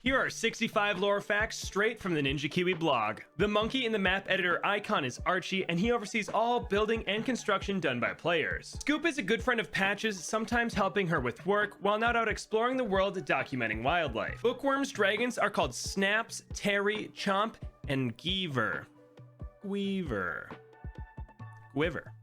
Here are 65 lore facts straight from the Ninja Kiwi blog. The monkey in the map editor icon is Archie, and he oversees all building and construction done by players. Scoop is a good friend of Patch's, sometimes helping her with work while not out exploring the world documenting wildlife. Bookworm's dragons are called Snaps, Terry, Chomp, and Gweaver.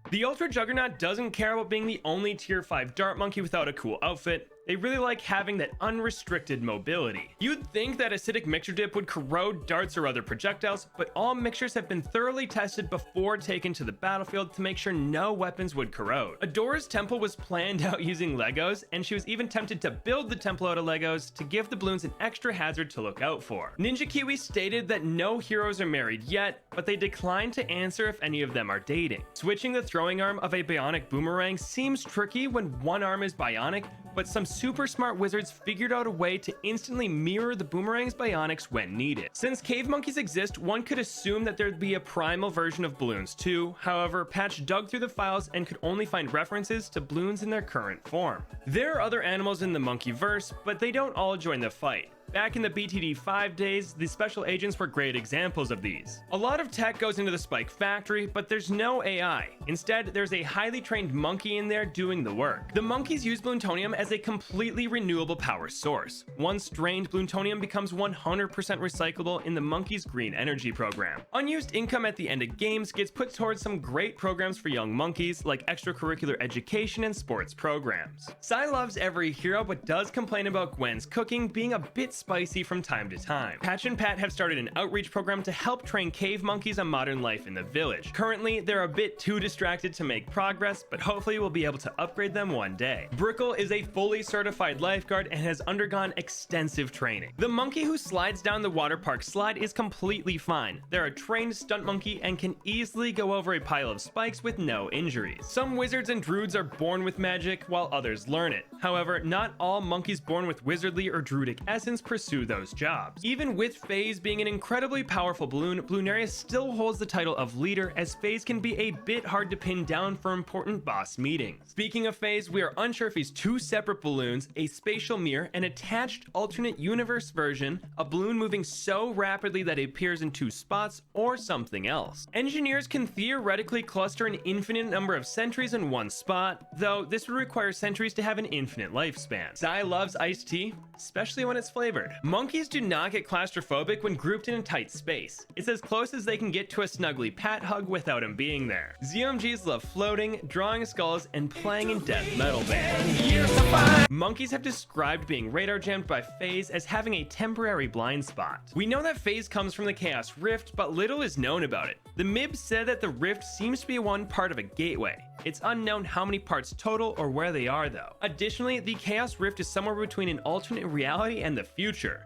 The Ultra Juggernaut doesn't care about being the only tier 5 dart monkey without a cool outfit. They really like having that unrestricted mobility. You'd think that acidic mixture dip would corrode darts or other projectiles, but all mixtures have been thoroughly tested before taken to the battlefield to make sure no weapons would corrode. Adora's temple was planned out using Legos, and she was even tempted to build the temple out of Legos to give the Bloons an extra hazard to look out for. Ninja Kiwi stated that no heroes are married yet, but they declined to answer if any of them are dating. Switching the throwing arm of a bionic boomerang seems tricky when one arm is bionic, but some super smart wizards figured out a way to instantly mirror the boomerang's bionics when needed. Since cave monkeys exist, one could assume that there'd be a primal version of Bloons too. However, Patch dug through the files and could only find references to Bloons in their current form. There are other animals in the monkeyverse, but they don't all join the fight. Back in the BTD 5 days, the special agents were great examples of these. A lot of tech goes into the spike factory, but there's no AI. Instead, there's a highly trained monkey in there doing the work. The monkeys use Bloontonium as a completely renewable power source. Once drained, Bloontonium becomes 100% recyclable in the monkey's green energy program. Unused income at the end of games gets put towards some great programs for young monkeys, like extracurricular education and sports programs. Sai loves every hero, but does complain about Gwen's cooking being a bit spicy from time to time. Patch and Pat have started an outreach program to help train cave monkeys on modern life in the village. Currently, they're a bit too distracted to make progress, but hopefully we'll be able to upgrade them one day. Brickle is a fully certified lifeguard and has undergone extensive training. The monkey who slides down the water park slide is completely fine. They're a trained stunt monkey and can easily go over a pile of spikes with no injuries. Some wizards and druids are born with magic, while others learn it. However, not all monkeys born with wizardly or druidic essence pursue those jobs. Even with FaZe being an incredibly powerful Bloon, Bloonaria still holds the title of leader, as FaZe can be a bit hard to pin down for important boss meetings. Speaking of FaZe, we are unsure if he's two separate balloons, a spatial mirror, an attached alternate universe version, a balloon moving so rapidly that it appears in two spots, or something else. Engineers can theoretically cluster an infinite number of sentries in one spot, though this would require sentries to have an infinite lifespan. Sai loves iced tea, especially when it's flavored. Monkeys do not get claustrophobic when grouped in a tight space. It's as close as they can get to a snuggly pat hug without him being there. ZOMGs love floating, drawing skulls, and playing in death metal bands. Monkeys have described being radar jammed by FaZe as having a temporary blind spot. We know that FaZe comes from the Chaos Rift, but little is known about it. The MIB said that the Rift seems to be one part of a gateway. It's unknown how many parts total or where they are though. Additionally, the Chaos Rift is somewhere between an alternate reality and the future.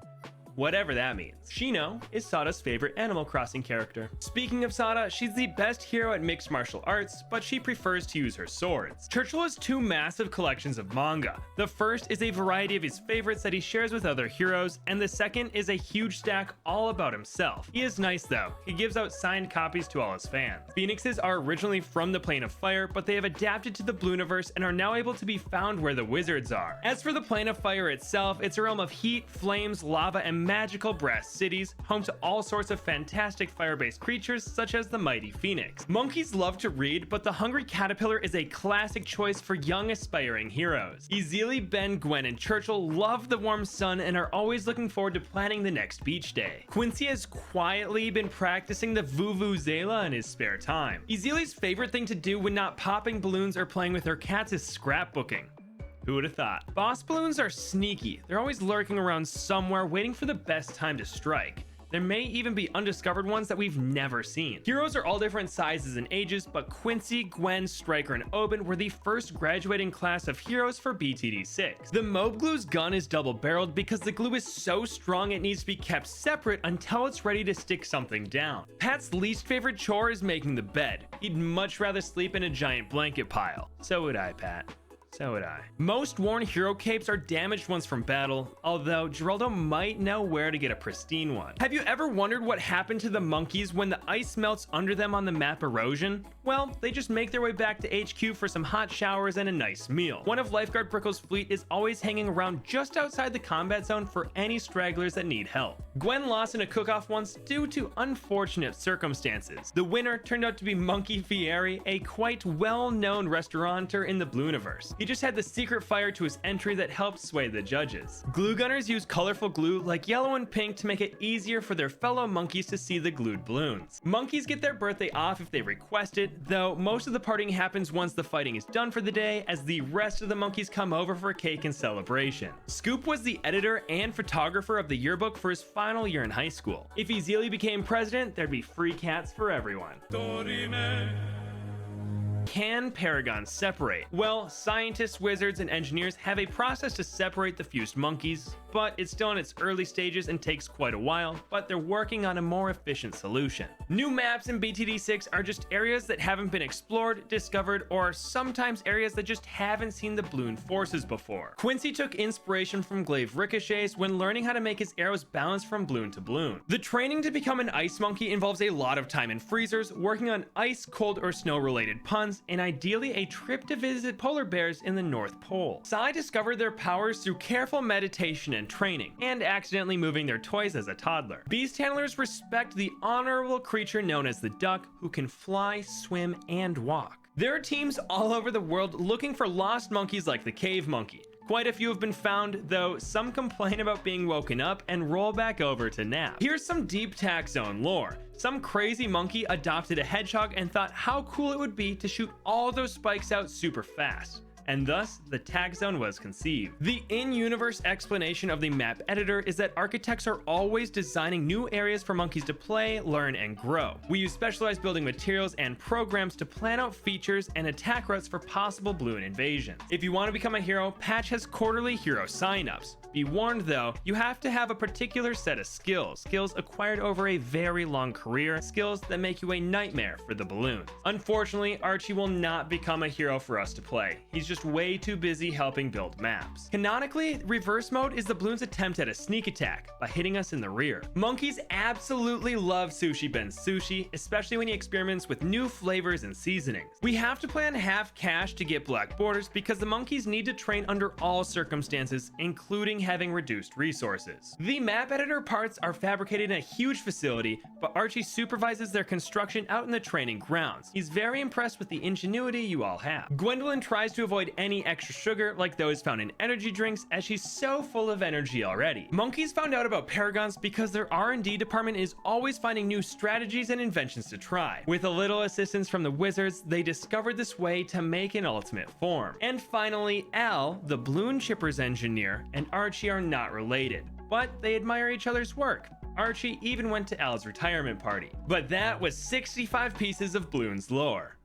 Whatever that means. Shino is Sada's favorite Animal Crossing character. Speaking of Sada, she's the best hero at mixed martial arts, but she prefers to use her swords. Churchill has two massive collections of manga. The first is a variety of his favorites that he shares with other heroes, and the second is a huge stack all about himself. He is nice though. He gives out signed copies to all his fans. Phoenixes are originally from the Plane of Fire, but they have adapted to the Blooniverse and are now able to be found where the wizards are. As for the Plane of Fire itself, it's a realm of heat, flames, lava, and magical brass cities, home to all sorts of fantastic fire-based creatures such as the mighty phoenix. Monkeys love to read, but the hungry caterpillar is a classic choice for young aspiring heroes. Ezeli, Ben, Gwen, and Churchill love the warm sun and are always looking forward to planning the next beach day. Quincy has quietly been practicing the Vuvuzela in his spare time. Ezeli's favorite thing to do when not popping balloons or playing with her cats is scrapbooking. Who would have thought? Boss balloons are sneaky. They're always lurking around somewhere, waiting for the best time to strike. There may even be undiscovered ones that we've never seen. Heroes are all different sizes and ages, but Quincy, Gwen, Striker, and Oben were the first graduating class of heroes for BTD 6. The Mob Glue's gun is double-barreled because the glue is so strong it needs to be kept separate until it's ready to stick something down. Pat's least favorite chore is making the bed. He'd much rather sleep in a giant blanket pile. So would I, Pat. So would I. Most worn hero capes are damaged ones from battle, although Geraldo might know where to get a pristine one. Have you ever wondered what happened to the monkeys when the ice melts under them on the map Erosion? Well, they just make their way back to HQ for some hot showers and a nice meal. One of Lifeguard Brickle's fleet is always hanging around just outside the combat zone for any stragglers that need help. Gwen lost in a cook-off once due to unfortunate circumstances. The winner turned out to be Monkey Fieri, a quite well-known restaurateur in the Blooniverse. He just had the secret fire to his entry that helped sway the judges. Glue gunners use colorful glue like yellow and pink to make it easier for their fellow monkeys to see the glued balloons. Monkeys get their birthday off if they request it, though most of the partying happens once the fighting is done for the day, as the rest of the monkeys come over for cake and celebration. Scoop was the editor and photographer of the yearbook for his final year in high school. If he Zealy became president, there'd be free cats for everyone. Can Paragons separate? Well, scientists, wizards, and engineers have a process to separate the fused monkeys, but it's still in its early stages and takes quite a while, but they're working on a more efficient solution. New maps in BTD6 are just areas that haven't been explored, discovered, or sometimes areas that just haven't seen the Bloon forces before. Quincy took inspiration from glaive ricochets when learning how to make his arrows balance from bloon to bloon. The training to become an ice monkey involves a lot of time in freezers, working on ice, cold, or snow-related puns, and ideally a trip to visit polar bears in the North Pole. Sai discovered their powers through careful meditation and training, and accidentally moving their toys as a toddler. Beast handlers respect the honorable creature known as the duck, who can fly, swim, and walk. There are teams all over the world looking for lost monkeys like the cave monkey. Quite a few have been found, though some complain about being woken up and roll back over to nap. Here's some deep tack zone lore. Some crazy monkey adopted a hedgehog and thought how cool it would be to shoot all those spikes out super fast, and thus the tag zone was conceived. The in-universe explanation of the map editor is that architects are always designing new areas for monkeys to play, learn, and grow. We use specialized building materials and programs to plan out features and attack routes for possible Bloon invasions. If you want to become a hero, Patch has quarterly hero signups. Be warned though, you have to have a particular set of skills acquired over a very long career, skills that make you a nightmare for the balloons. Unfortunately, Archie will not become a hero for us to play. He's just way too busy helping build maps. Canonically, reverse mode is the Bloons' attempt at a sneak attack by hitting us in the rear. Monkeys absolutely love Sushi Ben's sushi, especially when he experiments with new flavors and seasonings. We have to plan half cash to get black borders because the monkeys need to train under all circumstances, including having reduced resources. The map editor parts are fabricated in a huge facility, but Archie supervises their construction out in the training grounds. He's very impressed with the ingenuity you all have. Gwendolyn tries to avoid any extra sugar like those found in energy drinks, as she's so full of energy already. Monkeys found out about Paragons because their R&D department is always finding new strategies and inventions to try. With a little assistance from the wizards, they discovered this way to make an ultimate form. And finally, Al, the Bloon Chippers engineer, and Archie are not related, but they admire each other's work. Archie even went to Al's retirement party. But that was 65 pieces of Bloons lore.